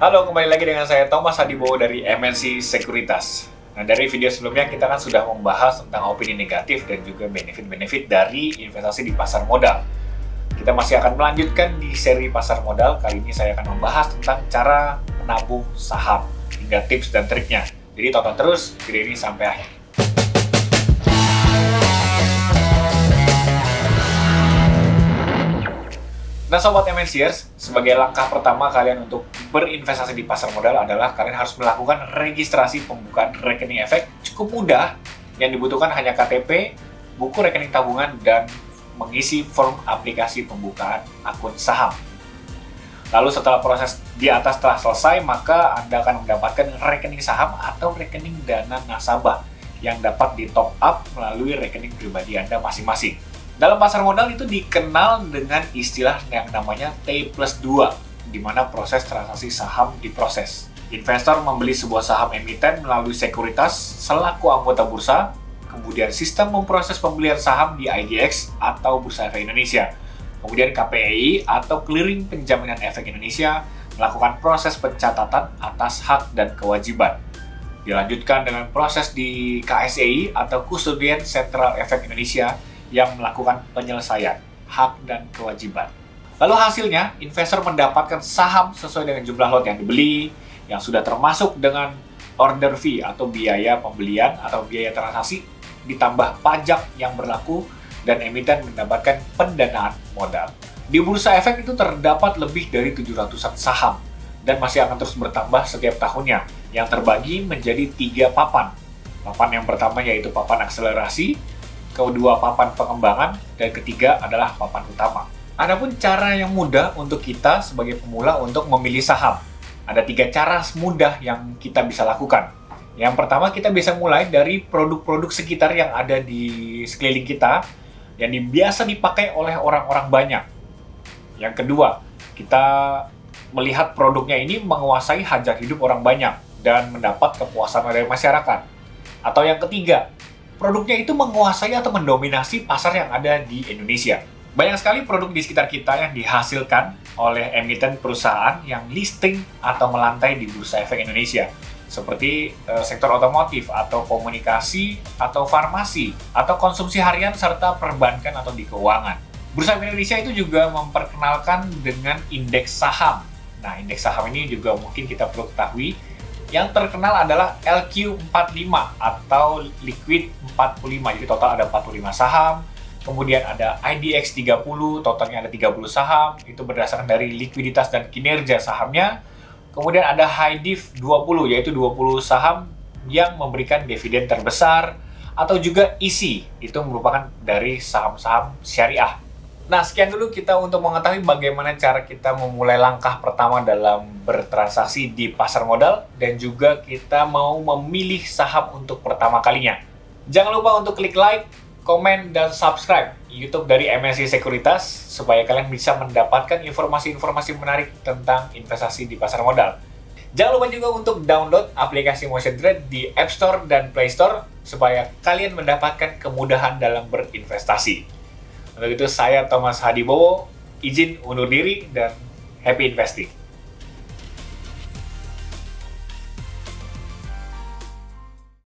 Halo, kembali lagi dengan saya Thomas Hadibowo dari MNC Sekuritas. Nah, dari video sebelumnya kita kan sudah membahas tentang opini negatif dan juga benefit-benefit dari investasi di pasar modal. Kita masih akan melanjutkan di seri pasar modal. Kali ini saya akan membahas tentang cara menabung saham hingga tips dan triknya. Jadi tonton terus video ini sampai akhir. Nah Sobat MNCers, sebagai langkah pertama kalian untuk berinvestasi di pasar modal adalah kalian harus melakukan registrasi pembukaan rekening efek. Cukup mudah, yang dibutuhkan hanya KTP, buku rekening tabungan, dan mengisi form aplikasi pembukaan akun saham. Lalu setelah proses di atas telah selesai, maka Anda akan mendapatkan rekening saham atau rekening dana nasabah yang dapat di top up melalui rekening pribadi Anda masing-masing. Dalam pasar modal itu dikenal dengan istilah yang namanya T+2, di mana proses transaksi saham diproses. Investor membeli sebuah saham emiten melalui sekuritas selaku anggota bursa, kemudian sistem memproses pembelian saham di IDX atau Bursa Efek Indonesia. Kemudian KPI atau Clearing Penjaminan Efek Indonesia melakukan proses pencatatan atas hak dan kewajiban. Dilanjutkan dengan proses di KSEI atau Custodian Central Efek Indonesia yang melakukan penyelesaian hak dan kewajiban. Lalu hasilnya, investor mendapatkan saham sesuai dengan jumlah lot yang dibeli, yang sudah termasuk dengan order fee atau biaya pembelian atau biaya transaksi, ditambah pajak yang berlaku, dan emiten mendapatkan pendanaan modal. Di Bursa Efek itu terdapat lebih dari 700-an saham, dan masih akan terus bertambah setiap tahunnya, yang terbagi menjadi 3 papan. Papan yang pertama yaitu papan akselerasi, kedua papan pengembangan, dan ketiga adalah papan utama. Adapun cara yang mudah untuk kita sebagai pemula untuk memilih saham. Ada 3 cara mudah yang kita bisa lakukan. Yang pertama, kita bisa mulai dari produk-produk sekitar yang ada di sekeliling kita, yang biasa dipakai oleh orang-orang banyak. Yang kedua, kita melihat produknya ini menguasai hajat hidup orang banyak dan mendapat kepuasan dari masyarakat. Atau yang ketiga, produknya itu menguasai atau mendominasi pasar yang ada di Indonesia. Banyak sekali produk di sekitar kita yang dihasilkan oleh emiten perusahaan yang listing atau melantai di Bursa Efek Indonesia. Seperti sektor otomotif, atau komunikasi, atau farmasi, atau konsumsi harian, serta perbankan atau di keuangan. Bursa Efek Indonesia itu juga memperkenalkan dengan indeks saham. Nah, indeks saham ini juga mungkin kita perlu ketahui. Yang terkenal adalah LQ45 atau Liquid 45, jadi total ada 45 saham. Kemudian ada IDX 30, totalnya ada 30 saham, itu berdasarkan dari likuiditas dan kinerja sahamnya. Kemudian ada HighDiv 20, yaitu 20 saham yang memberikan dividen terbesar. Atau juga ISI, itu merupakan dari saham-saham syariah. Nah, sekian dulu kita untuk mengetahui bagaimana cara kita memulai langkah pertama dalam bertransaksi di pasar modal, dan juga kita mau memilih saham untuk pertama kalinya. Jangan lupa untuk klik like, komen, dan subscribe YouTube dari MNC Sekuritas supaya kalian bisa mendapatkan informasi-informasi menarik tentang investasi di pasar modal. Jangan lupa juga untuk download aplikasi Motion Trade di App Store dan Play Store supaya kalian mendapatkan kemudahan dalam berinvestasi. Untuk itu saya Thomas Hadibowo, izin undur diri dan happy investing.